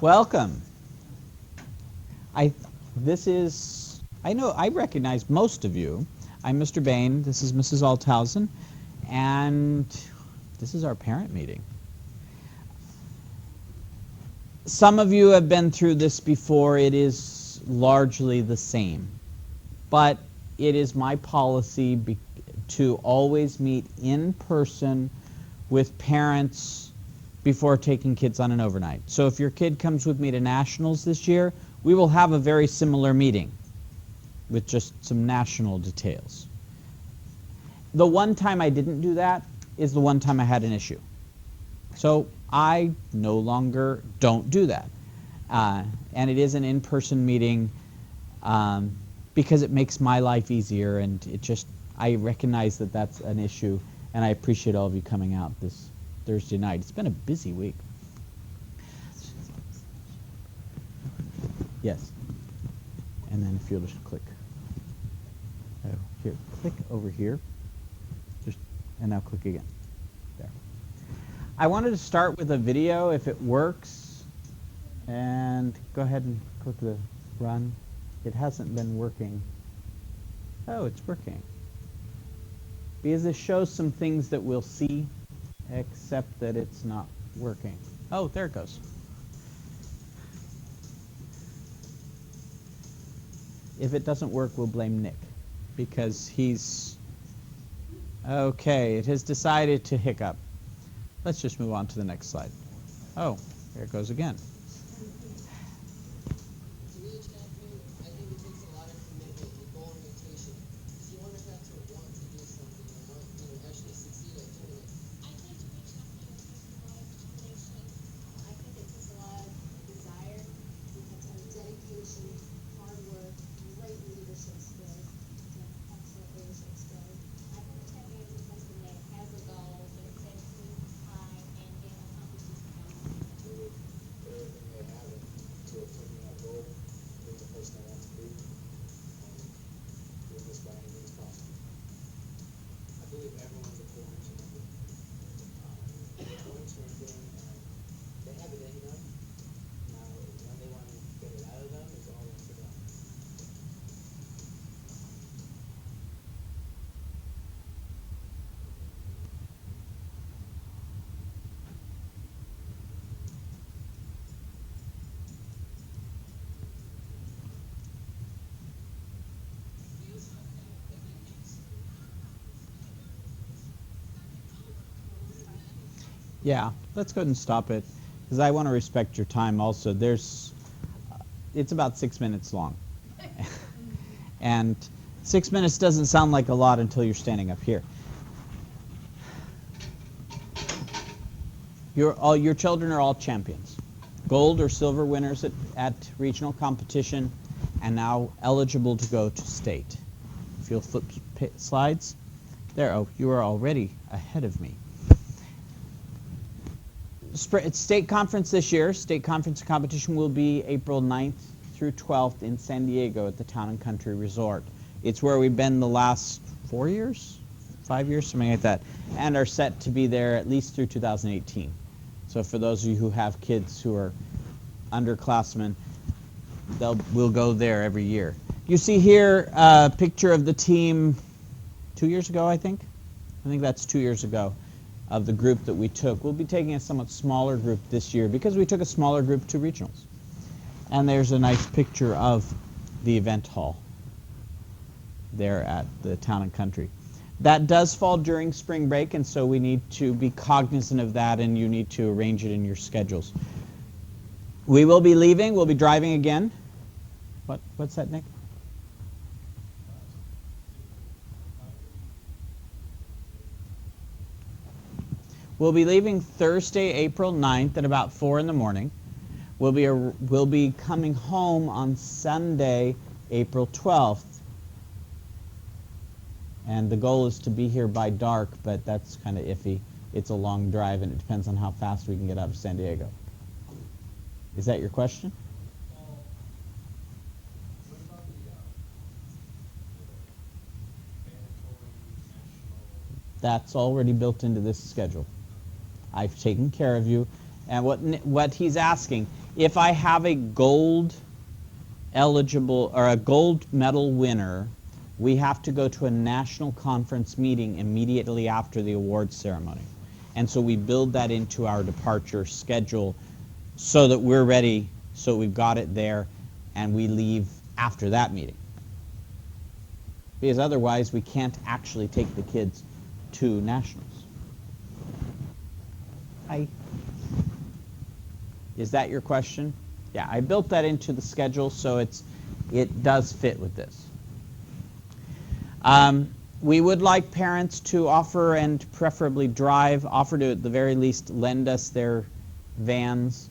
Welcome. I recognize most of you. I'm Mr. Bain, this is Mrs. Althausen, and this is our parent meeting. Some of you have been through this before. It is largely the same, but it is my policy to always meet in person with parents before taking kids on an overnight. So if your kid comes with me to nationals this year, we will have a very similar meeting with just some national details. The one time I didn't do that is the one time I had an issue. So I no longer don't do that. And it is an in-person meeting because it makes my life easier, and I recognize that that's an issue, and I appreciate all of you coming out this Thursday night. It's been a busy week. Yes. And then if you'll just click. Oh, here, click over here. And now click again. There. I wanted to start with a video if it works. And go ahead and click the run. It hasn't been working. Oh, it's working. Because this shows some things that we'll see, except that it's not working. Oh, there it goes. If it doesn't work, we'll blame Nick, because he's... Okay, it has decided to hiccup. Let's just move on to the next slide. Oh, there it goes again. Yeah, let's go ahead and stop it, because I want to respect your time also. It's about 6 minutes long. And 6 minutes doesn't sound like a lot until you're standing up here. Your children are all champions. Gold or silver winners at regional competition, and now eligible to go to state. If you'll flip slides. There, oh, you are already ahead of me. It's state conference this year. State conference competition will be April 9th through 12th in San Diego at the Town and Country Resort. It's where we've been the last 4 years, 5 years, something like that, and are set to be there at least through 2018. So for those of you who have kids who are underclassmen, we'll go there every year. You see here a picture of the team 2 years ago, I think. I think that's 2 years ago, of the group that we took. We'll be taking a somewhat smaller group this year because we took a smaller group to regionals. And there's a nice picture of the event hall there at the Town and Country. That does fall during spring break, and so we need to be cognizant of that, and you need to arrange it in your schedules. We will be leaving. We'll be driving again. What's that, Nick? We'll be leaving Thursday, April 9th at about 4 in the morning. We'll be coming home on Sunday, April 12th. And the goal is to be here by dark, but that's kind of iffy. It's a long drive, and it depends on how fast we can get out of San Diego. Is that your question? That's already built into this schedule. I've taken care of you, And what he's asking, if I have a gold eligible or a gold medal winner, we have to go to a national conference meeting immediately after the awards ceremony. And so we build that into our departure schedule so that we're ready, so we've got it there, and we leave after that meeting. Because otherwise we can't actually take the kids to nationals. Is that your question? Yeah, I built that into the schedule so it does fit with this. We would like parents to offer and preferably offer to at the very least lend us their vans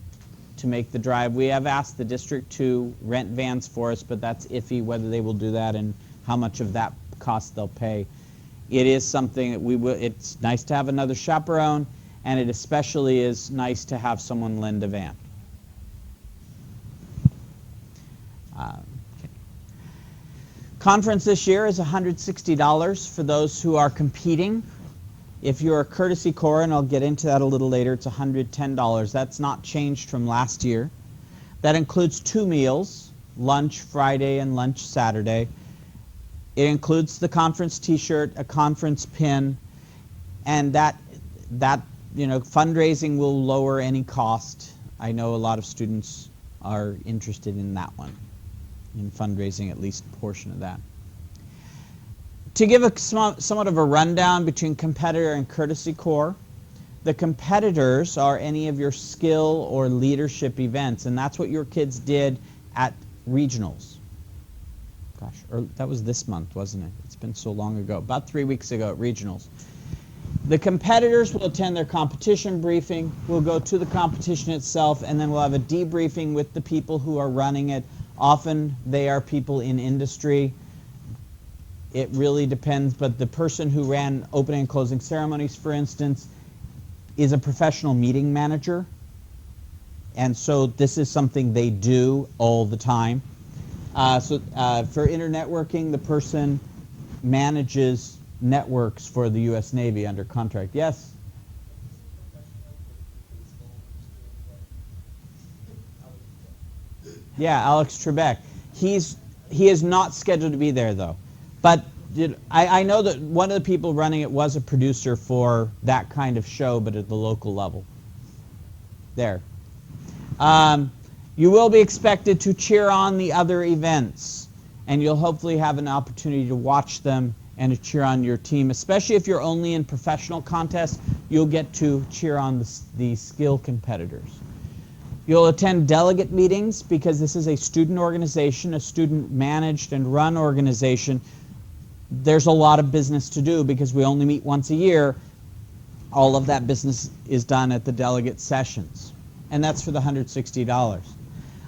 to make the drive. We have asked the district to rent vans for us, but that's iffy whether they will do that and how much of that cost they'll pay. It is something that it's nice to have another chaperone, and it especially is nice to have someone lend a van. Okay. Conference this year is $160 for those who are competing. If you're a courtesy corps, and I'll get into that a little later, it's $110. That's not changed from last year. That includes 2 meals, lunch Friday and lunch Saturday. It includes the conference t-shirt, a conference pin, and that fundraising will lower any cost. I know a lot of students are interested in that one, in fundraising at least a portion of that. To give somewhat of a rundown between competitor and courtesy corps, the competitors are any of your skill or leadership events, and that's what your kids did at regionals. Gosh, that was this month, wasn't it? It's been so long ago, about 3 weeks ago at regionals. The competitors will attend their competition briefing, we'll go to the competition itself, and then we'll have a debriefing with the people who are running it. Often they are people in industry. It really depends, but the person who ran opening and closing ceremonies, for instance, is a professional meeting manager, and so this is something they do all the time. For internetworking, the person manages networks for the U.S. Navy under contract. Yes? Yeah, Alex Trebek. He is not scheduled to be there, though. But I know that one of the people running it was a producer for that kind of show, but at the local level. There. You will be expected to cheer on the other events, and you'll hopefully have an opportunity to watch them and to cheer on your team. Especially if you're only in professional contests, you'll get to cheer on the skill competitors. You'll attend delegate meetings because this is a student organization, a student-managed and run organization. There's a lot of business to do because we only meet once a year. All of that business is done at the delegate sessions, and that's for the $160.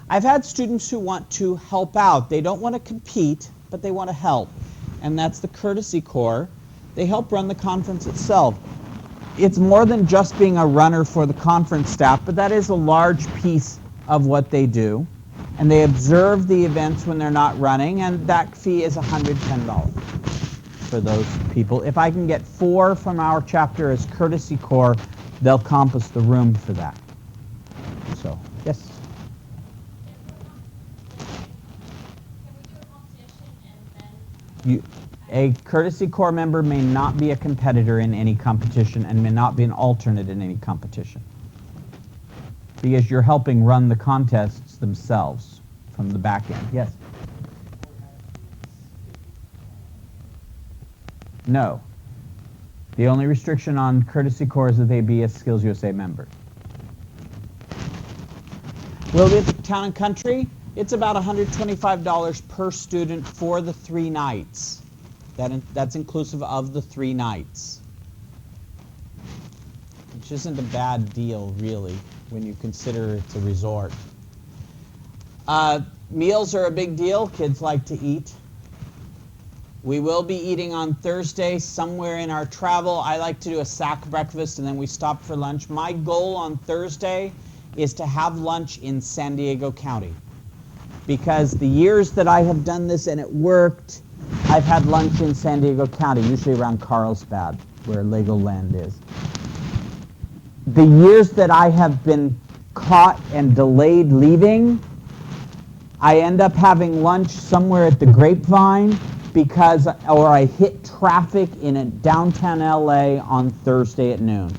I've had students who want to help out. They don't want to compete, but they want to help, and that's the courtesy corps. They help run the conference itself. It's more than just being a runner for the conference staff, but that is a large piece of what they do. And they observe the events when they're not running, and that fee is $110 for those people. If I can get 4 from our chapter as courtesy corps, they'll compass the room for that. So, yes? A courtesy corps member may not be a competitor in any competition and may not be an alternate in any competition, because you're helping run the contests themselves from the back end. Yes? No. The only restriction on courtesy corps is that they be a SkillsUSA member. Will be at the Town and Country? It's about $125 per student for the 3 nights. That's inclusive of the 3 nights, which isn't a bad deal, really, when you consider it's a resort. Meals are a big deal. Kids like to eat. We will be eating on Thursday somewhere in our travel. I like to do a sack breakfast, and then we stop for lunch. My goal on Thursday is to have lunch in San Diego County, because the years that I have done this and it worked, I've had lunch in San Diego County, usually around Carlsbad, where Legoland is. the years that I have been caught and delayed leaving, I end up having lunch somewhere at the Grapevine or I hit traffic in downtown LA on Thursday at noon.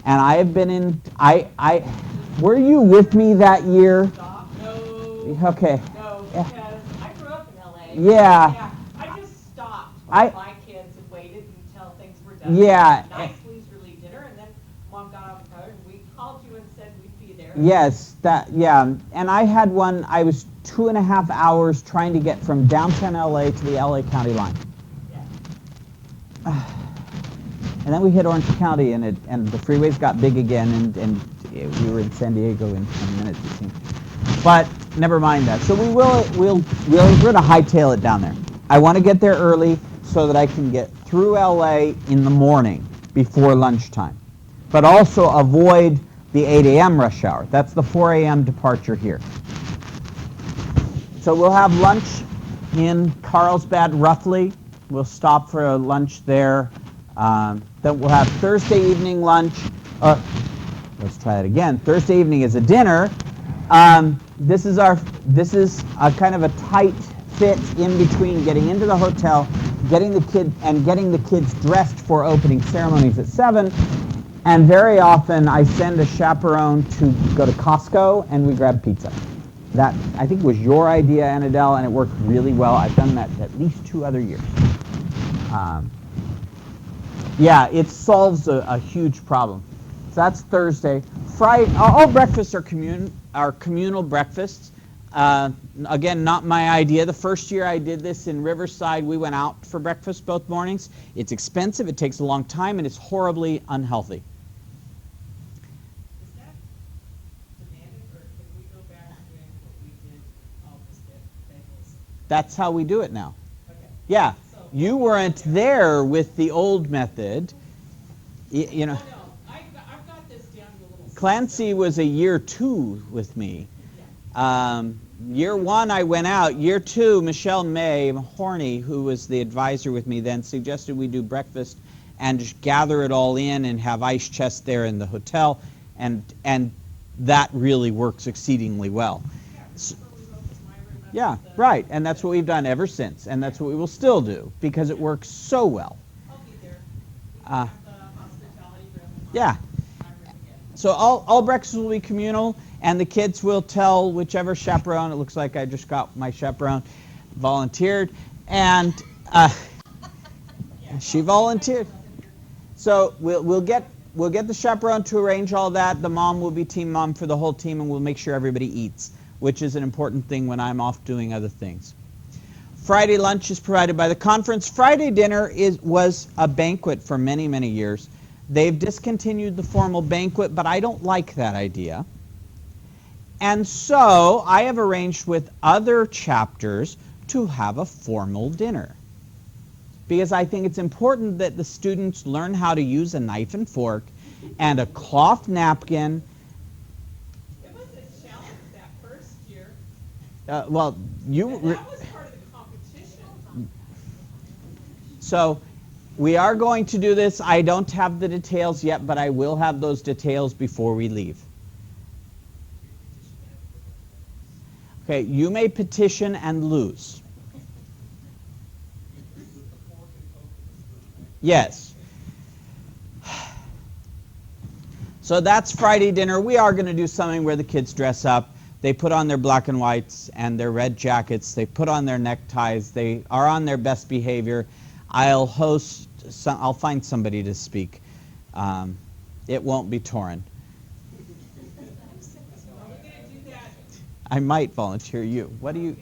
And I have been were you with me that year? No. Okay. No, because I grew up in LA. Yeah. I just stopped with my kids and waited until things were done. Yeah. Nice leisurely dinner, and then Mom got on the road and we called you and said we'd be there. Yes, and I had one. I was 2.5 hours trying to get from downtown LA to the LA County line. Yeah. And then we hit Orange County, and the freeways got big again, and we were in San Diego in 20 minutes, it seemed. But never mind that. So we're going to hightail it down there. I want to get there early so that I can get through LA in the morning before lunchtime, but also avoid the 8 a.m. rush hour. That's the 4 a.m. departure here. So we'll have lunch in Carlsbad roughly. We'll stop for a lunch there. Then we'll have Thursday evening lunch. Let's try that again. Thursday evening is a dinner. This is a kind of a tight fit in between getting into the hotel, getting the kids dressed for opening ceremonies at 7. And very often I send a chaperone to go to Costco and we grab pizza. That, I think, was your idea, Annadelle, and it worked really well. I've done that at least 2 other years. Yeah, it solves a huge problem. So that's Thursday. Friday, all breakfasts are communal breakfasts. Again, not my idea. The first year I did this in Riverside, we went out for breakfast both mornings. It's expensive, it takes a long time, and it's horribly unhealthy. Is that demanded, or can we go back to doing what we did, always get bagels? That's how we do it now. Okay. Yeah, you weren't there with the old method. You know. No, I've got this down to a little. Clancy was a year 2 with me. Year 1 I went out. Year 2, Michelle May Horney, who was the advisor with me then, suggested we do breakfast and just gather it all in and have ice chest there in the hotel, and that really works exceedingly well. Yeah, right, and that's what we've done ever since, and that's what we will still do because it works so well. I'll be there. We have the hospitality room. Yeah. So all breakfasts will be communal, and the kids will tell whichever chaperone. It looks like I just got my chaperone volunteered, and she volunteered. So we'll get the chaperone to arrange all that. The mom will be team mom for the whole team, and we'll make sure everybody eats, which is an important thing when I'm off doing other things. Friday lunch is provided by the conference. Friday dinner was a banquet for many, many years. They've discontinued the formal banquet, but I don't like that idea. And so I have arranged with other chapters to have a formal dinner, because I think it's important that the students learn how to use a knife and fork and a cloth napkin. It was a challenge that first year. Well, you... That was part of the competition. So we are going to do this. I don't have the details yet, but I will have those details before we leave. Okay, you may petition and lose. Yes. So that's Friday dinner. We are going to do something where the kids dress up. They put on their black and whites and their red jackets. They put on their neckties. They are on their best behavior. I'll find somebody to speak. It won't be Torrin. I might volunteer you. What do you?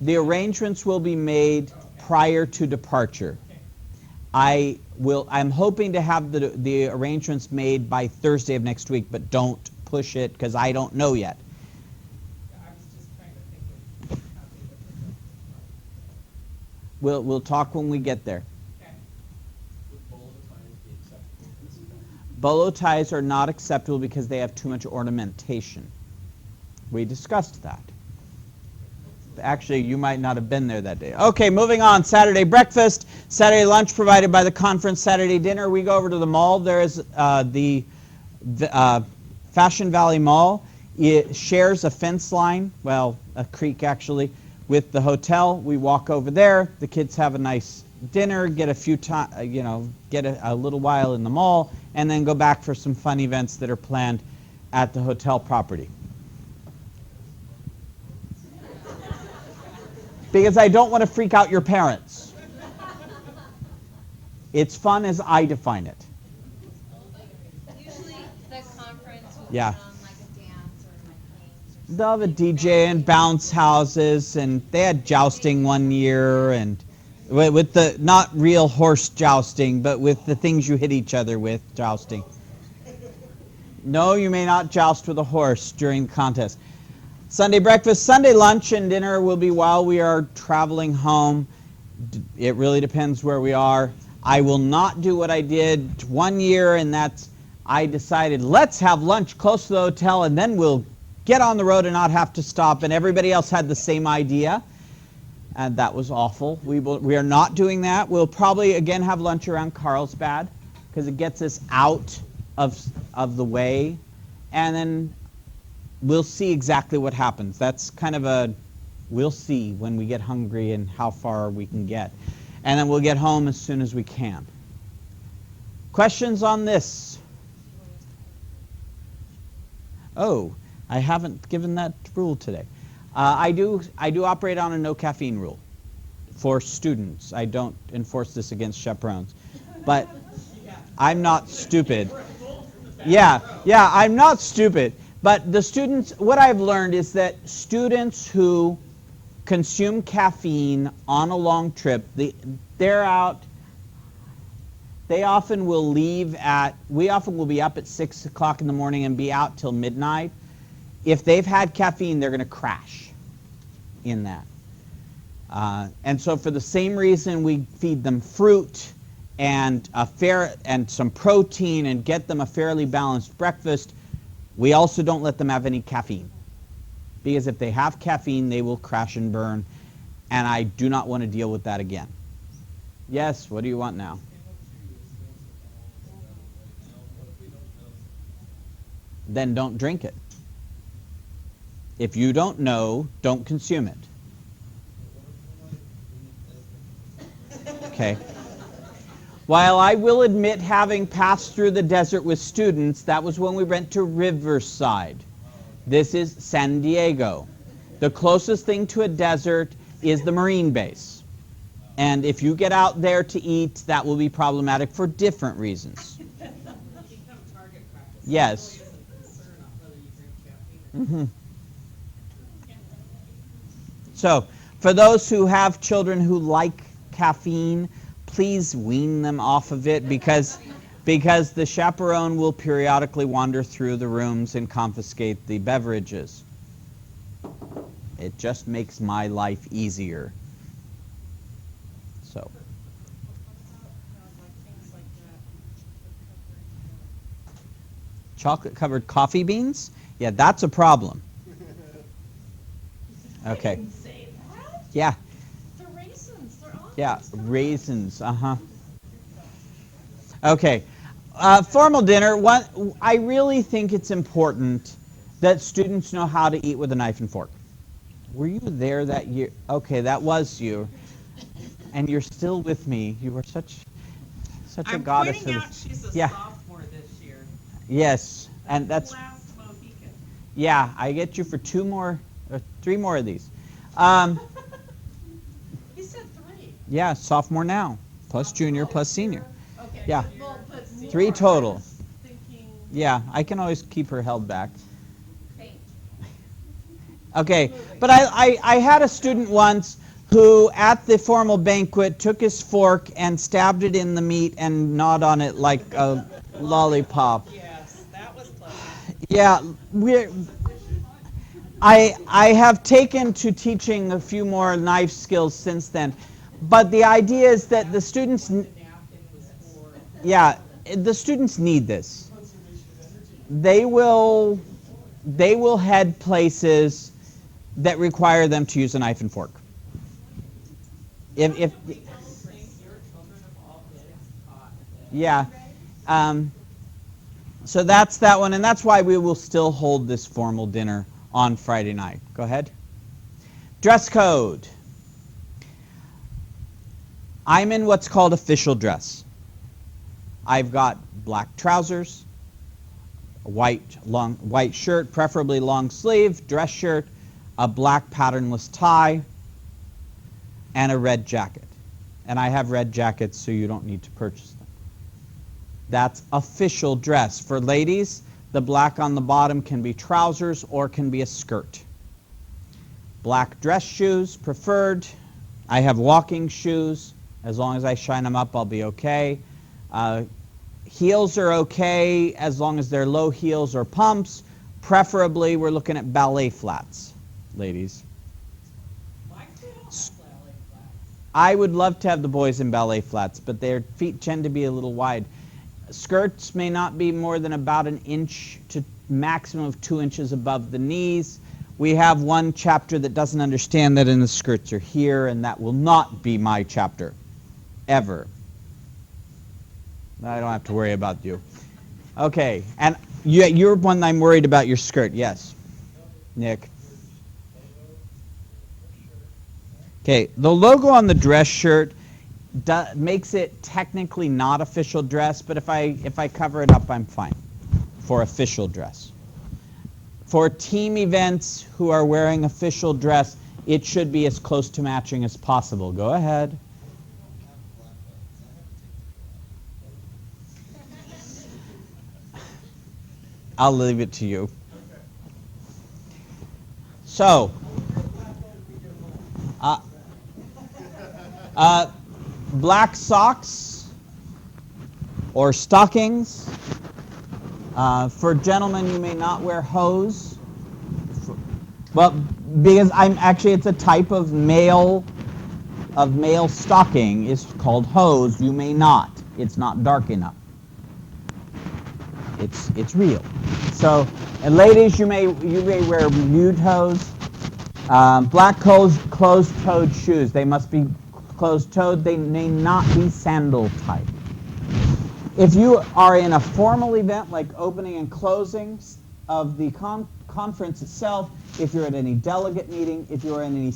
The arrangements will be made prior to departure. I'm hoping to have the arrangements made by Thursday of next week, but don't push it because I don't know yet. I was just trying to think of how they would. We'll talk when we get there. Okay. Would bolo ties be acceptable? Bolo ties are not acceptable because they have too much ornamentation. We discussed that. Actually, you might not have been there that day. Okay, moving on. Saturday breakfast, Saturday lunch provided by the conference, Saturday dinner. We go over to the mall. There is the Fashion Valley Mall. It shares a fence line, well, a creek actually, with the hotel. We walk over there. The kids have a nice dinner, get a few get a little while in the mall, and then go back for some fun events that are planned at the hotel property. Because I don't want to freak out your parents. It's fun as I define it. Usually the conference will Yeah. put on like a dance or like games or They'll have a DJ and bounce houses, and they had jousting one year, and with the not real horse jousting, but with the things you hit each other with jousting. No, you may not joust with a horse during the contest. Sunday breakfast, Sunday lunch, and dinner will be while we are traveling home. It really depends where we are. I will not do what I did one year, and that's I decided let's have lunch close to the hotel, and then we'll get on the road and not have to stop. And everybody else had the same idea, and that was awful. We are not doing that. We'll probably again have lunch around Carlsbad because it gets us out of the way, and then we'll see exactly what happens. That's kind of a we'll see when we get hungry and how far we can get. And then we'll get home as soon as we can. Questions on this? Oh, I haven't given that rule today. I do operate on a no caffeine rule for students. I don't enforce this against chaperones. But I'm not stupid. Yeah, I'm not stupid. But the students, what I've learned is that students who consume caffeine on a long trip, they're out, they often will leave we often will be up at 6 o'clock in the morning and be out till midnight. If they've had caffeine, they're going to crash in that. And so for the same reason we feed them fruit and some protein and get them a fairly balanced breakfast, we also don't let them have any caffeine. Because if they have caffeine, they will crash and burn, and I do not want to deal with that again. Yes, what do you want now? Then don't drink it. If you don't know, don't consume it. Okay. While I will admit having passed through the desert with students, that was when we went to Riverside. This is San Diego. The closest thing to a desert is the Marine base. And if you get out there to eat, that will be problematic for different reasons. Yes. Mm-hmm. So, for those who have children who like caffeine, please wean them off of it because the chaperone will periodically wander through the rooms and confiscate the beverages. It just makes my life easier. So. Chocolate-covered coffee beans? Yeah, that's a problem. Okay. Say that? Yeah. They're raisins. They're all Yeah, raisins. Okay. Formal dinner. I really think it's important that students know how to eat with a knife and fork. Were you there that year? Okay, that was you. And you're still with me. You were such a goddess. I'm pointing out she's a sophomore this year. Yes, and that's Last Mohican. yeah. I get you for 3 more of these. He said 3. Yeah, sophomore now, plus junior, plus senior. Okay. Yeah. Well, but 3 total. I was thinking, Yeah, I can always keep her held back. faint. Okay, but I had a student once who, at the formal banquet, took his fork and stabbed it in the meat and gnawed on it like a lollipop. yes, that was pleasant. Yeah, I have taken to teaching a few more knife skills since then, but the idea is that the students, The napkin was for. yeah, the students need this. They will head places that require them to use a knife and fork. If Your children have all been taught that. yeah, so that's that one, and that's why we will still hold this formal dinner on Friday night. Go ahead. Dress code. I'm in what's called official dress. I've got black trousers, a white shirt, preferably long sleeve, dress shirt, a black patternless tie, and a red jacket. And I have red jackets, so you don't need to purchase them. That's official dress. For ladies, the black on the bottom can be trousers or can be a skirt. Black dress shoes preferred. I have walking shoes. As long as I shine them up, I'll be okay. Heels are okay as long as they're low heels or pumps. Preferably, we're looking at ballet flats, ladies. My kid has ballet flats. I would love to have the boys in ballet flats, but their feet tend to be a little wide. Skirts may not be more than about an inch to maximum of 2 inches above the knees. We have one chapter that doesn't understand that, and the skirts are here, and that will not be my chapter, ever. I don't have to worry about you. Okay, and you're one I'm worried about your skirt. Yes, Nick. Okay, the logo on the dress shirt makes it technically not official dress, but if I cover it up, I'm fine for official dress. For team events who are wearing official dress, it should be as close to matching as possible. Go ahead. I'll leave it to you. So, black socks or stockings. For gentlemen, you may not wear hose. Well, because it's a type of male stocking is called hose. You may not. It's not dark enough. It's real. So, and ladies, you may wear nude hose. Black closed-toed shoes. They must be closed-toed. They may not be sandal type. If you are in a formal event like opening and closing of the conference itself, if you're at any delegate meeting, if you're in any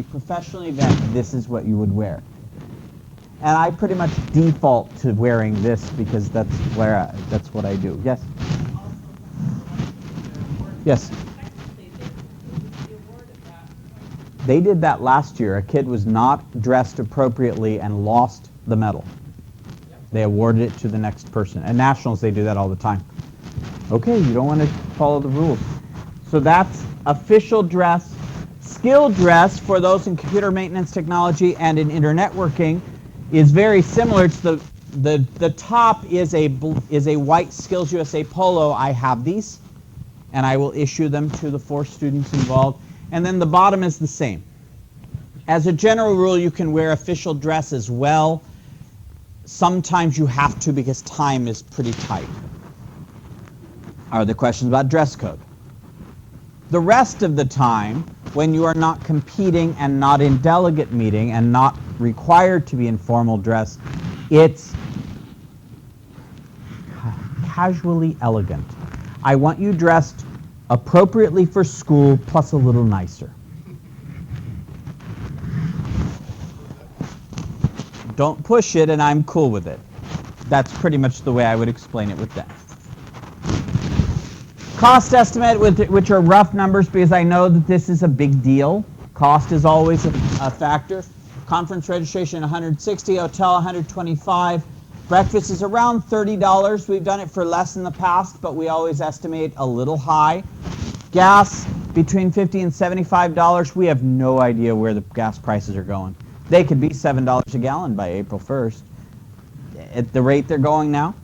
professional event, this is what you would wear. And I pretty much default to wearing this because that's what I do. Yes? Yes? They did that last year. A kid was not dressed appropriately and lost the medal. They awarded it to the next person. At nationals, they do that all the time. Okay, you don't want to follow the rules. So that's official dress. Skill dress for those in computer maintenance technology and in internetworking is very similar. It's the top is a white SkillsUSA polo. I have these, and I will issue them to the 4 students involved. And then the bottom is the same. As a general rule, you can wear official dress as well. Sometimes you have to because time is pretty tight. Are there questions about dress code? The rest of the time, when you are not competing and not in delegate meeting and not required to be in formal dress, it's casually elegant. I want you dressed appropriately for school plus a little nicer. Don't push it, and I'm cool with it. That's pretty much the way I would explain it with that. Cost estimate, which are rough numbers because I know that this is a big deal. Cost is always a factor. Conference registration $160, hotel $125. Breakfast is around $30. We've done it for less in the past, but we always estimate a little high. Gas between $50 and $75. We have no idea where the gas prices are going. They could be $7 a gallon by April 1st at the rate they're going now.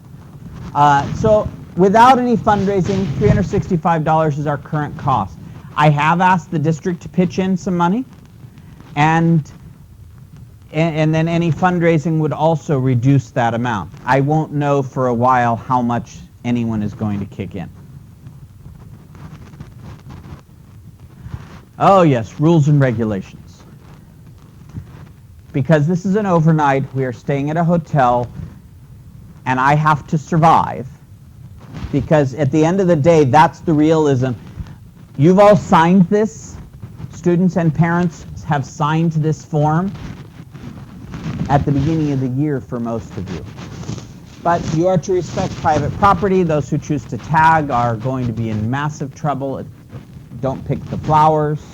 So without any fundraising, $365 is our current cost. I have asked the district to pitch in some money, and then any fundraising would also reduce that amount. I won't know for a while how much anyone is going to kick in. Oh yes, rules and regulations. Because this is an overnight, we are staying at a hotel, and I have to survive. Because at the end of the day, that's the realism. You've all signed this. Students and parents have signed this form at the beginning of the year for most of you. But you are to respect private property. Those who choose to tag are going to be in massive trouble. Don't pick the flowers.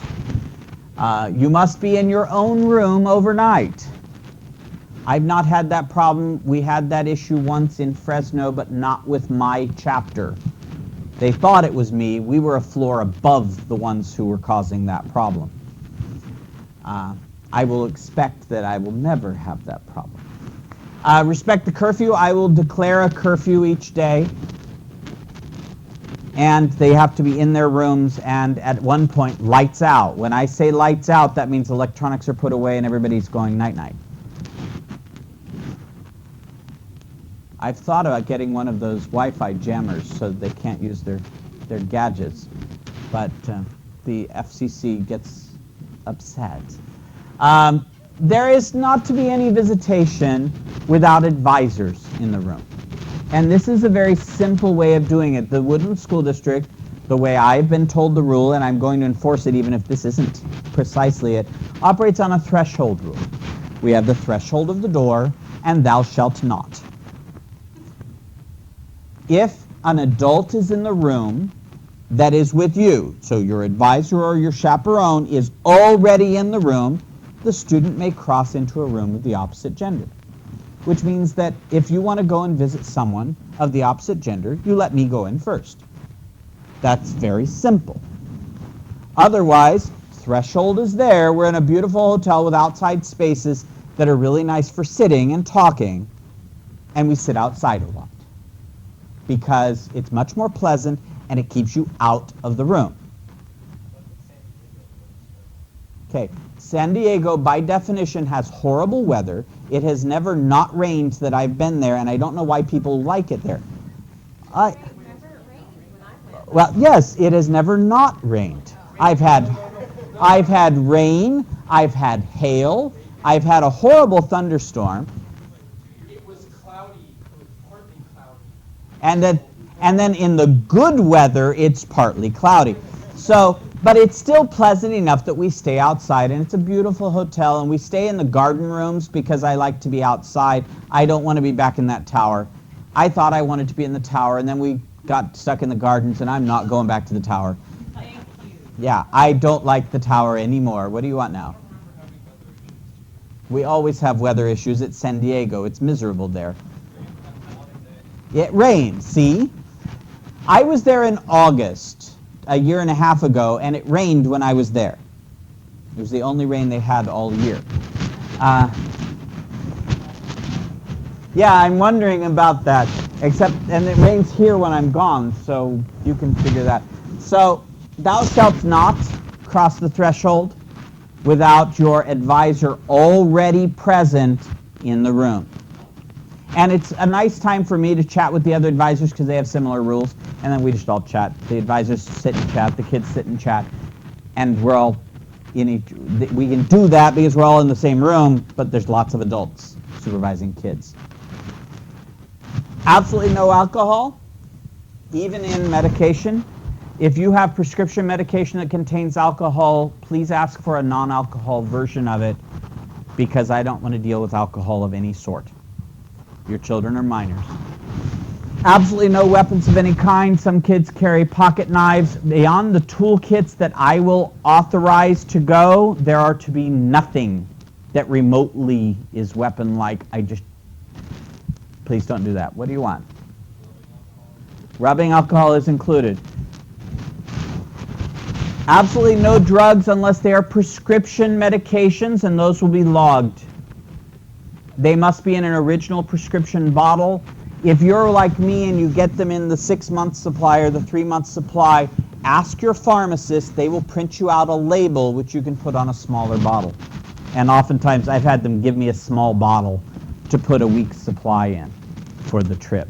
You must be in your own room overnight. I've not had that problem. We had that issue once in Fresno, but not with my chapter. They thought it was me. We were a floor above the ones who were causing that problem. I will expect that I will never have that problem. Respect the curfew. I will declare a curfew each day. And they have to be in their rooms, and at one point, lights out. When I say lights out, that means electronics are put away and everybody's going night-night. I've thought about getting one of those Wi-Fi jammers so that they can't use their gadgets, but the FCC gets upset. There is not to be any visitation without advisors in the room. And this is a very simple way of doing it. The Woodland School District, the way I've been told the rule, and I'm going to enforce it even if this isn't precisely it, operates on a threshold rule. We have the threshold of the door, and thou shalt not. If an adult is in the room that is with you, so your advisor or your chaperone is already in the room, the student may cross into a room of the opposite gender. Which means that if you want to go and visit someone of the opposite gender, you let me go in first. That's very simple. Otherwise, threshold is there. We're in a beautiful hotel with outside spaces that are really nice for sitting and talking, and we sit outside a lot because it's much more pleasant and it keeps you out of the room. Okay, San Diego, by definition, has horrible weather. It has never not rained that I've been there, and I don't know why people like it there. Well, yes, it has never not rained. I've had rain, I've had hail, I've had a horrible thunderstorm. It was cloudy, it was partly cloudy. And then in the good weather, it's partly cloudy. So, but it's still pleasant enough that we stay outside, and it's a beautiful hotel, and we stay in the garden rooms because I like to be outside. I don't want to be back in that tower. I thought I wanted to be in the tower, and then we got stuck in the gardens, and I'm not going back to the tower. Thank you. Yeah, I don't like the tower anymore. What do you want now? We always have weather issues at San Diego. It's miserable there. It rains, see? I was there in August, a year and a half ago, and it rained when I was there. It was the only rain they had all year. Yeah, I'm wondering about that. And it rains here when I'm gone, so you can figure that. So, thou shalt not cross the threshold without your advisor already present in the room. And it's a nice time for me to chat with the other advisors because they have similar rules, and then we just all chat. The advisors sit and chat, the kids sit and chat, and we're all we can do that because we're all in the same room, but there's lots of adults supervising kids. Absolutely no alcohol, even in medication. If you have prescription medication that contains alcohol, please ask for a non-alcohol version of it because I don't want to deal with alcohol of any sort. Your children are minors. Absolutely no weapons of any kind. Some kids carry pocket knives. Beyond the toolkits that I will authorize to go, there are to be nothing that remotely is weapon-like. Please don't do that. What do you want? Rubbing alcohol is included. Absolutely no drugs unless they are prescription medications, and those will be logged. They must be in an original prescription bottle. If you're like me and you get them in the 6-month supply or the 3-month supply, ask your pharmacist. They will print you out a label which you can put on a smaller bottle. And oftentimes I've had them give me a small bottle to put a week's supply in for the trip.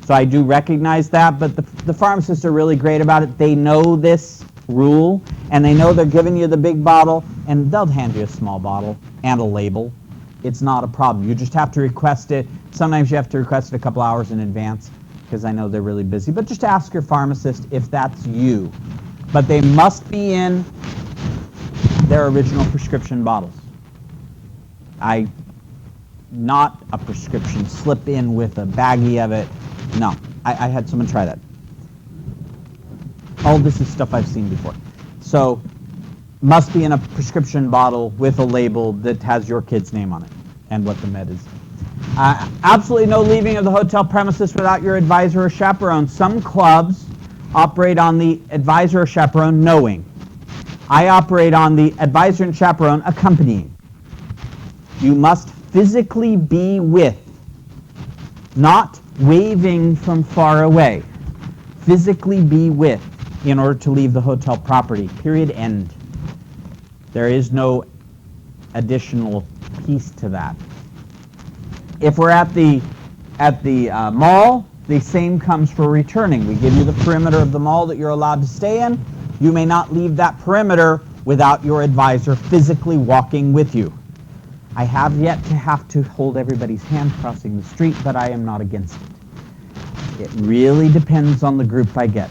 So I do recognize that, but the pharmacists are really great about it. They know this. rule, and they know they're giving you the big bottle, and they'll hand you a small bottle and a label. It's not a problem. You just have to request it. Sometimes you have to request it a couple hours in advance because I know they're really busy. But just ask your pharmacist if that's you. But they must be in their original prescription bottles. Not a prescription slip in with a baggie of it. No, I had someone try that. All this is stuff I've seen before. So, must be in a prescription bottle with a label that has your kid's name on it and what the med is. Absolutely no leaving of the hotel premises without your advisor or chaperone. Some clubs operate on the advisor or chaperone knowing. I operate on the advisor and chaperone accompanying. You must physically be with, not waving from far away. Physically be with in order to leave the hotel property. Period. End. There is no additional piece to that. If we're at the mall, the same comes for returning. We give you the perimeter of the mall that you're allowed to stay in. You may not leave that perimeter without your advisor physically walking with you. I have yet to have to hold everybody's hand crossing the street, but I am not against it. It really depends on the group I get.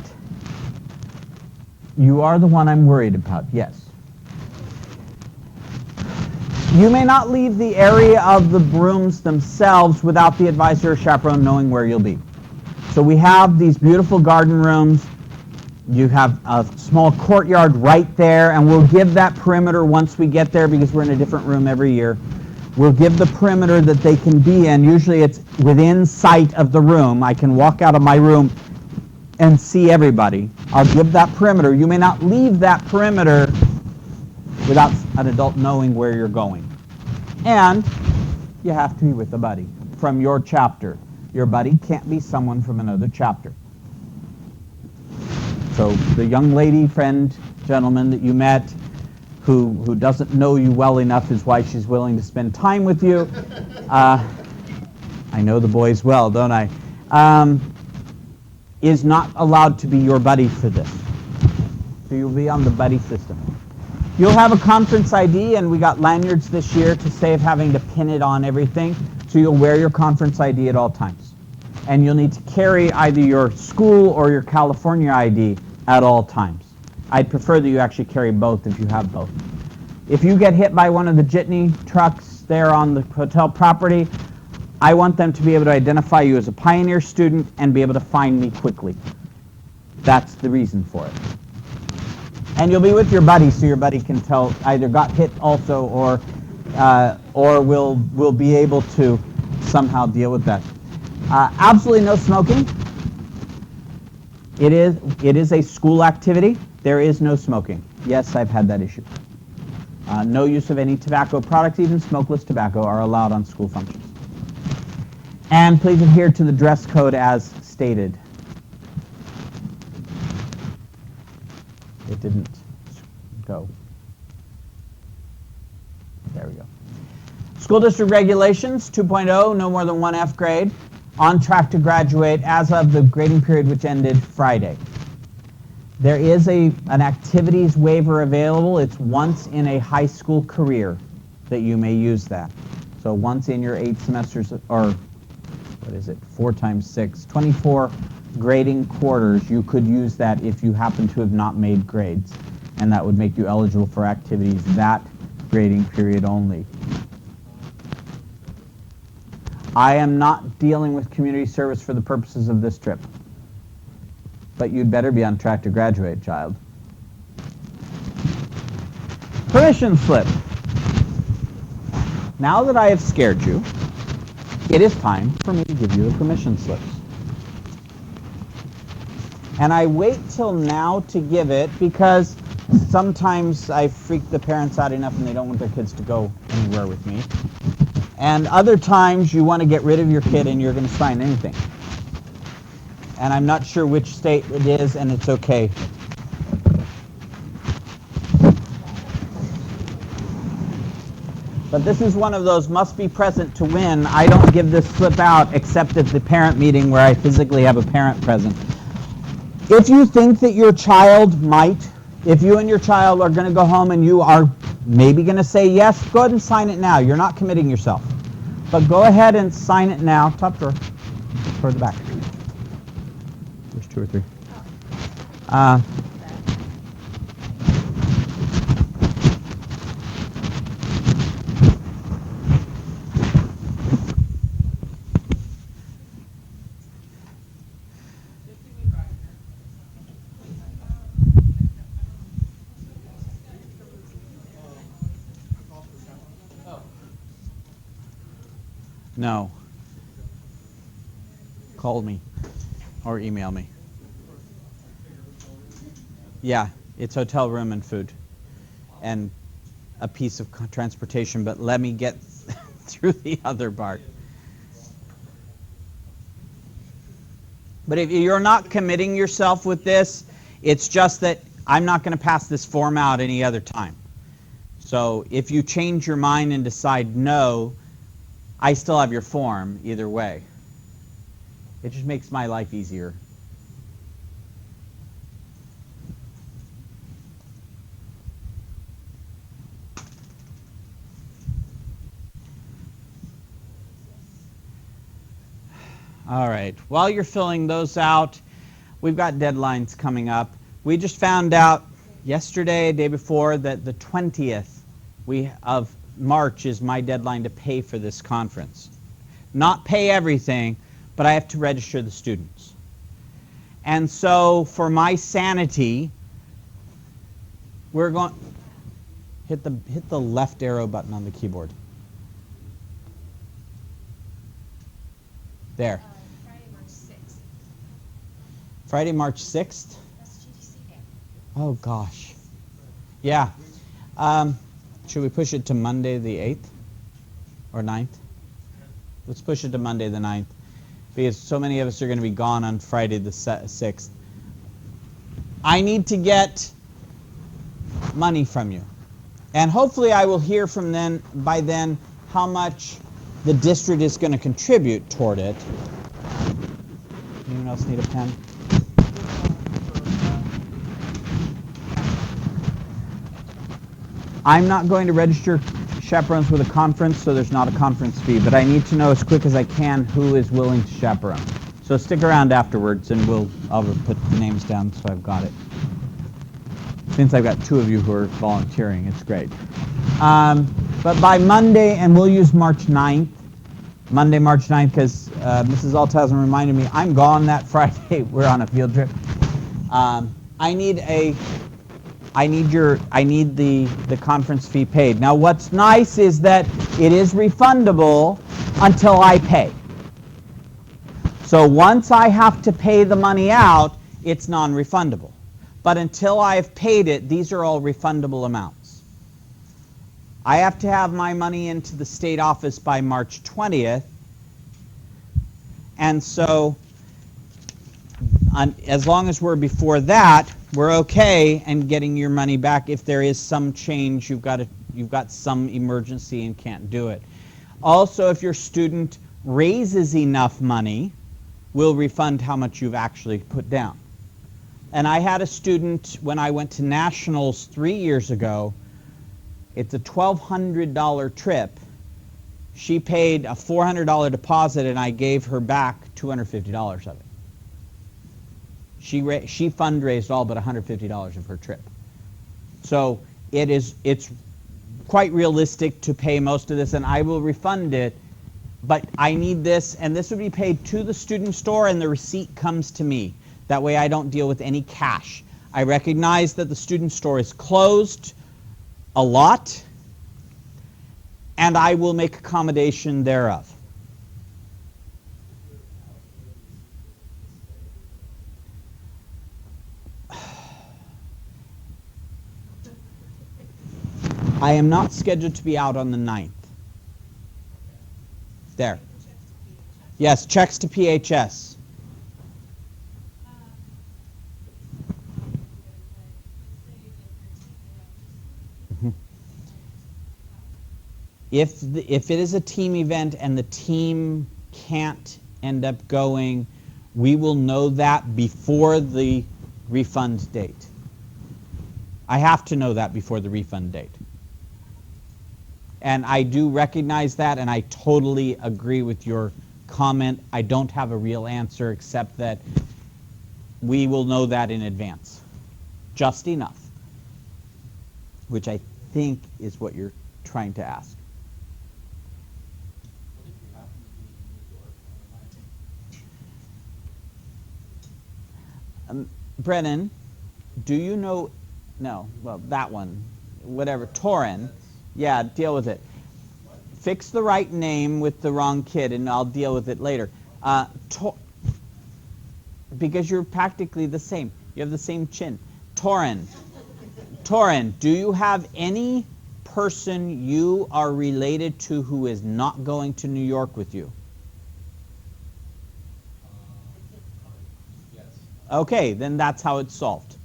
You are the one I'm worried about, yes. You may not leave the area of the rooms themselves without the advisor or chaperone knowing where you'll be. So we have these beautiful garden rooms. You have a small courtyard right there, and we'll give that perimeter once we get there because we're in a different room every year. We'll give the perimeter that they can be in. Usually it's within sight of the room. I can walk out of my room and see everybody. I'll give that perimeter. You may not leave that perimeter without an adult knowing where you're going. And you have to be with a buddy from your chapter. Your buddy can't be someone from another chapter. So the young lady, friend, gentleman that you met who doesn't know you well enough is why she's willing to spend time with you. I know the boys well, don't I? Is not allowed to be your buddy for this. So you'll be on the buddy system. You'll have a conference ID, and we got lanyards this year to save having to pin it on everything. So you'll wear your conference ID at all times. And you'll need to carry either your school or your California ID at all times. I'd prefer that you actually carry both if you have both. If you get hit by one of the jitney trucks there on the hotel property, I want them to be able to identify you as a Pioneer student and be able to find me quickly. That's the reason for it. And you'll be with your buddy, so your buddy can tell either got hit also or will be able to somehow deal with that. Absolutely no smoking. It is a school activity. There is no smoking. Yes, I've had that issue. No use of any tobacco products, even smokeless tobacco, are allowed on school functions. And please adhere to the dress code as stated. It didn't go. There we go. School district regulations 2.0, no more than one F grade. On track to graduate as of the grading period which ended Friday. There is an activities waiver available. It's once in a high school career that you may use that. So once in your 8 semesters, or what is it, 4 times 6, 24 grading quarters, you could use that if you happen to have not made grades. And that would make you eligible for activities that grading period only. I am not dealing with community service for the purposes of this trip. But you'd better be on track to graduate, child. Permission slip. Now that I have scared you, it is time for me to give you the permission slips. And I wait till now to give it because sometimes I freak the parents out enough and they don't want their kids to go anywhere with me. And other times you want to get rid of your kid and you're going to sign anything. And I'm not sure which state it is, and it's okay. But this is one of those must be present to win. I don't give this slip out except at the parent meeting where I physically have a parent present. If you think that your child might If you and your child are going to go home and you are maybe going to say yes, go ahead and sign it now. You're not committing yourself. But go ahead and sign it now. Top drawer. Toward the back. There's 2 or 3. No. Call me or email me. Yeah, it's hotel room and food and a piece of transportation, but let me get through the other part. But if you're not committing yourself with this, it's just that I'm not going to pass this form out any other time. So if you change your mind and decide no, I still have your form either way. It just makes my life easier. All right, while you're filling those out, we've got deadlines coming up. We just found out yesterday, day before, that the 20th of March is my deadline to pay for this conference. Not pay everything, but I have to register the students. And so for my sanity, we're going hit the left arrow button on the keyboard. There. Friday, March 6th. Friday, March 6th? That's GDC Day. Oh gosh. Yeah. Should we push it to Monday the 8th or 9th? Let's push it to Monday the 9th because so many of us are going to be gone on Friday the 6th. I need to get money from you. And hopefully I will hear from by then how much the district is going to contribute toward it. Anyone else need a pen? I'm not going to register chaperones with a conference, so there's not a conference fee, but I need to know as quick as I can who is willing to chaperone. So stick around afterwards and I'll put the names down so I've got it. Since I've got 2 of you who are volunteering, it's great. But by Monday, and we'll use March 9th, Monday, March 9th, because Mrs. Althausern reminded me, I'm gone that Friday. We're on a field trip. I need the conference fee paid. Now what's nice is that it is refundable until I pay. So once I have to pay the money out, it's non-refundable. But until I've paid it, these are all refundable amounts. I have to have my money into the state office by March 20th. And so as long as we're before that, we're okay and getting your money back. If there is some change, you've got some emergency and can't do it. Also, if your student raises enough money, we'll refund how much you've actually put down. And I had a student when I went to nationals 3 years ago. It's a $1,200 trip. She paid a $400 deposit and I gave her back $250 of it. She fundraised all but $150 of her trip. So it's quite realistic to pay most of this, and I will refund it, but I need this, and this would be paid to the student store and the receipt comes to me. That way I don't deal with any cash. I recognize that the student store is closed a lot, and I will make accommodation thereof. I am not scheduled to be out on the 9th. There. Yes, checks to PHS. If it is a team event and the team can't end up going, we will know that before the refund date. I have to know that before the refund date. And I do recognize that, and I totally agree with your comment. I don't have a real answer except that we will know that in advance. Just enough. Which I think is what you're trying to ask. What if you happen to be in New York on the 19th? Brennan, do you know, no, well, that one, whatever, Torin. Yeah, deal with it. Fix the right name with the wrong kid, and I'll deal with it later. Because you're practically the same. You have the same chin. Torin, do you have any person you are related to who is not going to New York with you? Yes. Okay, then that's how it's solved.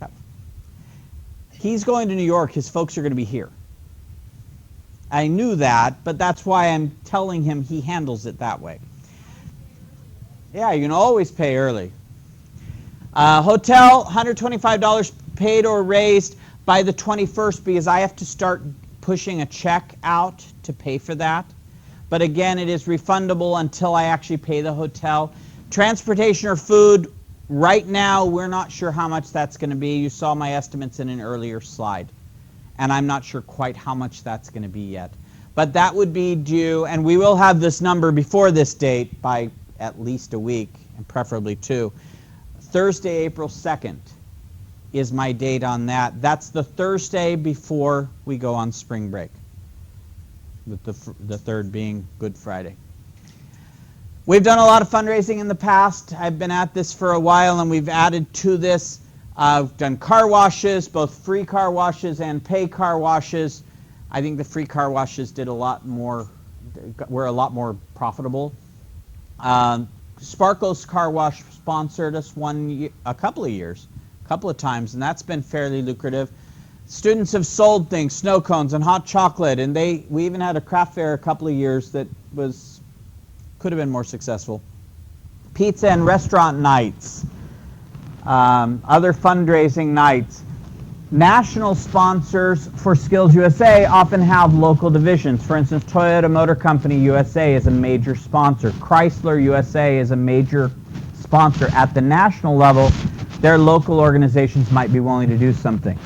Okay. He's going to New York. His folks are going to be here. I knew that, but that's why I'm telling him he handles it that way. Yeah, you can always pay early. Hotel, $125 paid or raised by the 21st because I have to start pushing a check out to pay for that. But again, it is refundable until I actually pay the hotel. Transportation or food, right now we're not sure how much that's going to be. You saw my estimates in an earlier slide. And I'm not sure quite how much that's going to be yet. But that would be due, and we will have this number before this date by at least a week, and preferably 2. Thursday, April 2nd is my date on that. That's the Thursday before we go on spring break, with the third being Good Friday. We've done a lot of fundraising in the past. I've been at this for a while, and we've added to this. I've done car washes, both free car washes and pay car washes. I think the free car washes did a lot more, were a lot more profitable. Sparkle's Car Wash sponsored us a couple of times, and that's been fairly lucrative. Students have sold things, snow cones and hot chocolate, and we even had a craft fair a couple of years that could have been more successful. Pizza and restaurant nights, other fundraising nights. National sponsors for SkillsUSA often have local divisions. For instance, Toyota Motor Company USA is a major sponsor. Chrysler USA is a major sponsor. At the national level, their local organizations might be willing to do something.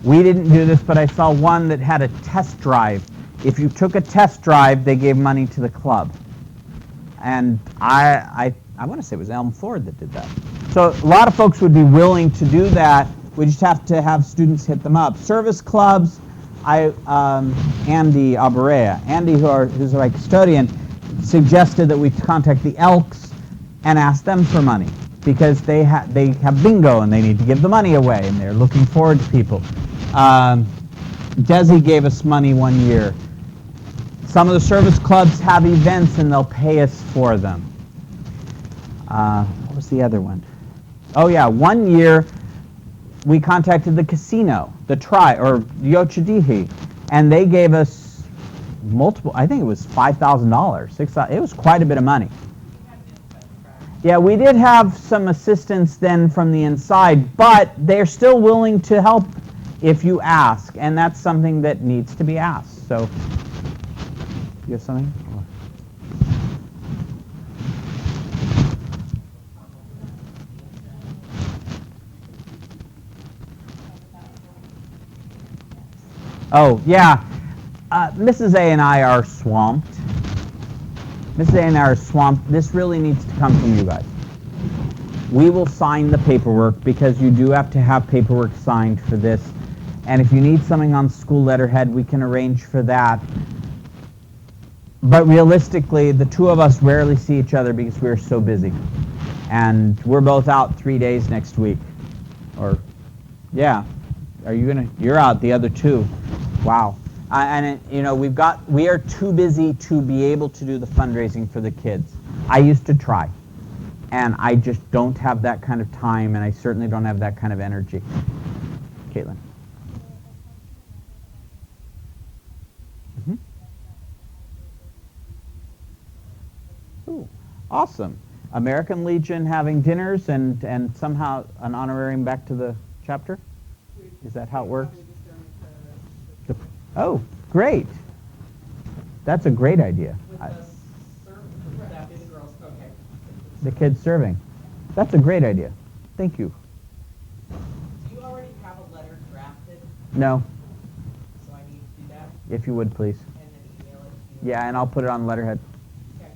We didn't do this, but I saw one that had a test drive. If you took a test drive, they gave money to the club. And I want to say it was Elm Ford that did that. So a lot of folks would be willing to do that. We just have to have students hit them up. Service clubs, Andy Aberea, Andy, who's my custodian, suggested that we contact the Elks and ask them for money because they have bingo and they need to give the money away and they're looking forward to people. Desi gave us money one year. Some of the service clubs have events and they'll pay us for them. What was the other one? Oh yeah, one year we contacted the casino, the Yochadihi, and they gave us multiple, I think it was $5,000, $6,000, it was quite a bit of money. Yeah, we did have some assistance then from the inside, but they're still willing to help if you ask, and that's something that needs to be asked. So, you have something? Oh, yeah. Mrs. A and I are swamped. Mrs. A and I are swamped. This really needs to come from you guys. We will sign the paperwork because you do have to have paperwork signed for this. And if you need something on school letterhead, we can arrange for that. But realistically, the two of us rarely see each other because we're so busy. And we're both out 3 days next week. Or, yeah. You're out the other 2. Wow. We are too busy to be able to do the fundraising for the kids. I used to try, and I just don't have that kind of time, and I certainly don't have that kind of energy. Caitlin. Ooh, awesome. American Legion having dinners and somehow an honorarium back to the chapter? Is that how it works? Oh, great. That's a great idea. With the that is girls, okay. The kids serving. That's a great idea. Thank you. Do you already have a letter drafted, No, so I need to do that, if you would, please. and then email it to you? Yeah, and I'll put it on letterhead. Okay.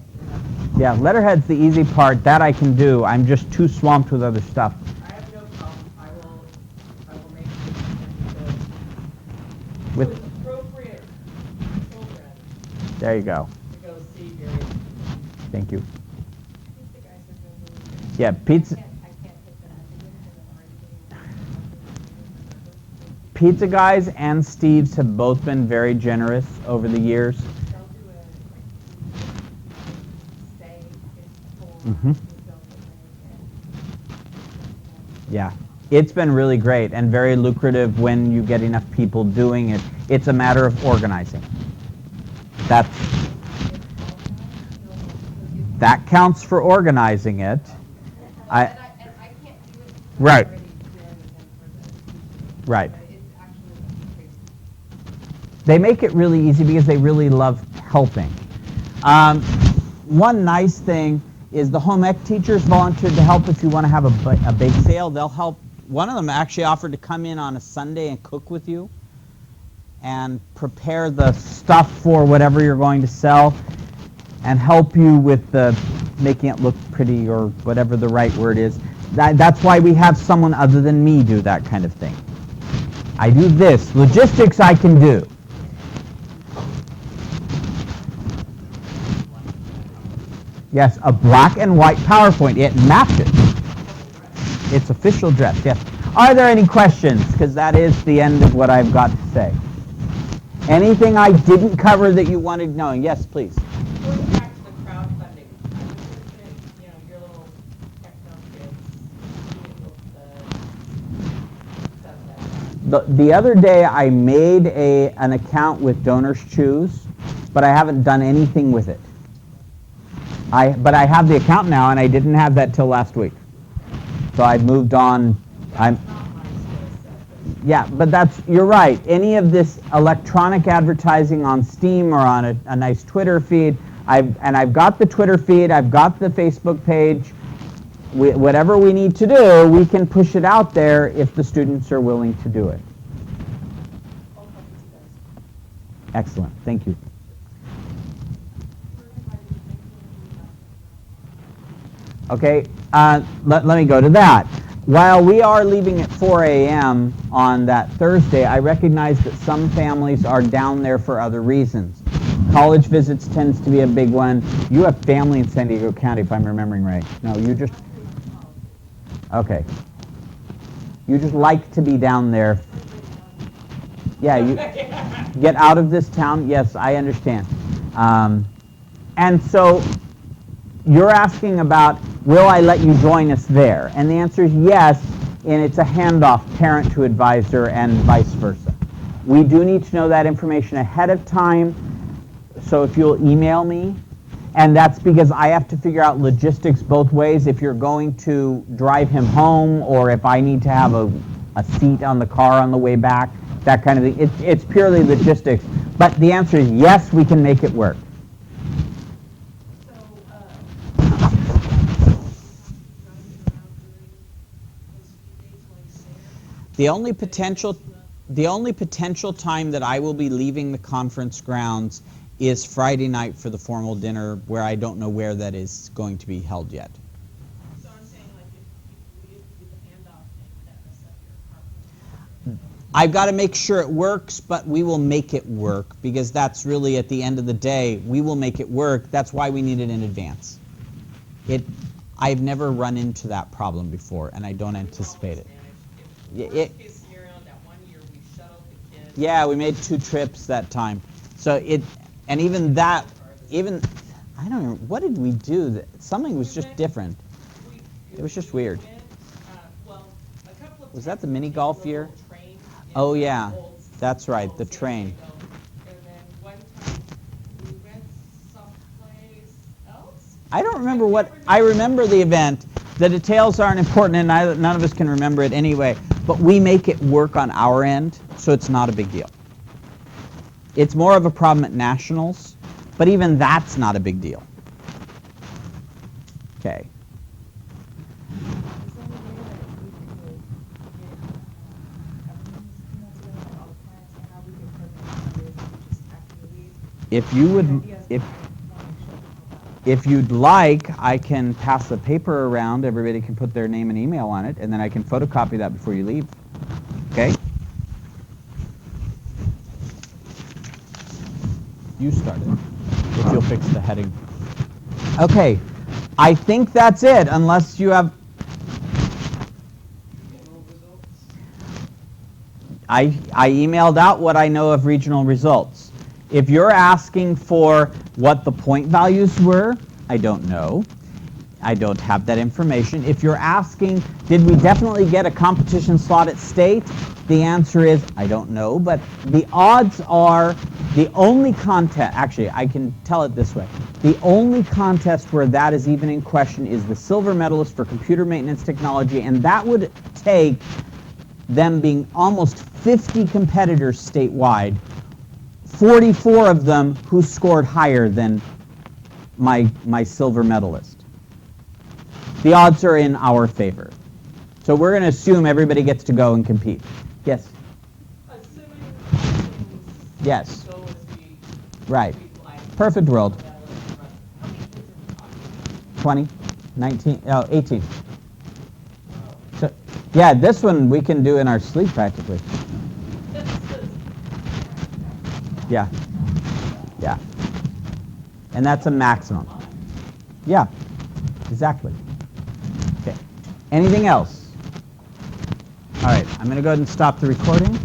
Yeah, letterhead's the easy part. That I can do. I'm just too swamped with other stuff. I have no problem, I will make it With with appropriate children there you go. to go see Gary. Thank you. The guys are doing really good. Yeah, pizza. I can't take them out because I'm already getting Pizza Guys and Steve's have both been very generous over the years. They'll do a, steak, Mhm. they'll do Yeah, it's been really great and very lucrative when you get enough people doing it. It's a matter of organizing. That counts for organizing it. I And I can't do it. Right. Already been and for the right. but it's actually crazy. They make it really easy because they really love helping. One nice thing is the home ec teachers volunteered to help if you want to have a bake sale. They'll help. One of them actually offered to come in on a Sunday and cook with you and prepare the stuff for whatever you're going to sell and help you with the making it look pretty or whatever the right word is. That's why we have someone other than me do that kind of thing. I do this. Logistics I can do. Yes, a black and white PowerPoint. It matches. It's official dress, yes. Are there any questions? Because that is the end of what I've got to say. Anything I didn't cover that you wanted knowing? Yes, please. Going back to the crowdfunding, I was interested, your little techno kids, seeing what the stuff that. The other day I made an account with Donors Choose, but I haven't done anything with it. But I have the account now, and I didn't have that till last week. So I've moved on. That's not my skill set. Yeah, but you're right. Any of this electronic advertising on Steam or on a nice Twitter feed, I've got the Twitter feed, I've got the Facebook page. Whatever we need to do, we can push it out there if the students are willing to do it. Excellent. Thank you. Okay, let me go to that. While we are leaving at 4 a.m. on that Thursday, I recognize that some families are down there for other reasons. College visits tends to be a big one. You have family in San Diego County, if I'm remembering right. No, you just... Okay. You just like to be down there. Yeah, you get out of this town. Yes, I understand. And so you're asking about, will I let you join us there? And the answer is yes, and it's a handoff, parent to advisor and vice versa. We do need to know that information ahead of time, so if you'll email me, and that's because I have to figure out logistics both ways, if you're going to drive him home or if I need to have a seat on the car on the way back, that kind of thing. It's purely logistics, but the answer is yes, we can make it work. The only potential time that I will be leaving the conference grounds is Friday night for the formal dinner, where I don't know where that is going to be held yet. So I'm saying, like, if we do the handoff thing, that mess up your car. I've got to make sure it works, but we will make it work, because that's really, at the end of the day, we will make it work. That's why we need it in advance. I've never run into that problem before, and I don't anticipate it. Worst case scenario, that one year we shuttled the kids. Yeah, we made 2 trips that time. So and even that, I don't know, what did we do? Something was just different. It was just weird. Was that the mini golf year? Oh yeah, that's right, the train. And then one time we went someplace else. I don't remember what, I remember the event. The details aren't important, and none of us can remember it anyway, but we make it work on our end, so it's not a big deal. It's more of a problem at nationals, but even that's not a big deal. Okay. Is there any way that we could get, everyone's email together, like all the plans, and how we could program this and just activities? If you would, Ideas if we want to show people about. if you'd like, I can pass the paper around. Everybody can put their name and email on it, and then I can photocopy that before you leave. Okay? You started, if you'll fix the heading. Okay, I think that's it, unless you have... I emailed out what I know of regional results. If you're asking for what the point values were, I don't know. I don't have that information. If you're asking, did we definitely get a competition slot at state? The answer is, I don't know, but the odds are the only contest, actually, I can tell it this way. The only contest where that is even in question is the silver medalist for computer maintenance technology, and that would take them being almost 50 competitors statewide, 44 of them who scored higher than my silver medalist. The odds are in our favor. So we're going to assume everybody gets to go and compete. Yes? Assuming things Yes. go as we Right. we'd like. Perfect world. How many kids are we talking? 20, 19, oh, 18. So, yeah, this one we can do in our sleep practically. Yeah. Yeah. And that's a maximum. Yeah, exactly. Okay. Anything else? All right, I'm going to go ahead and stop the recording.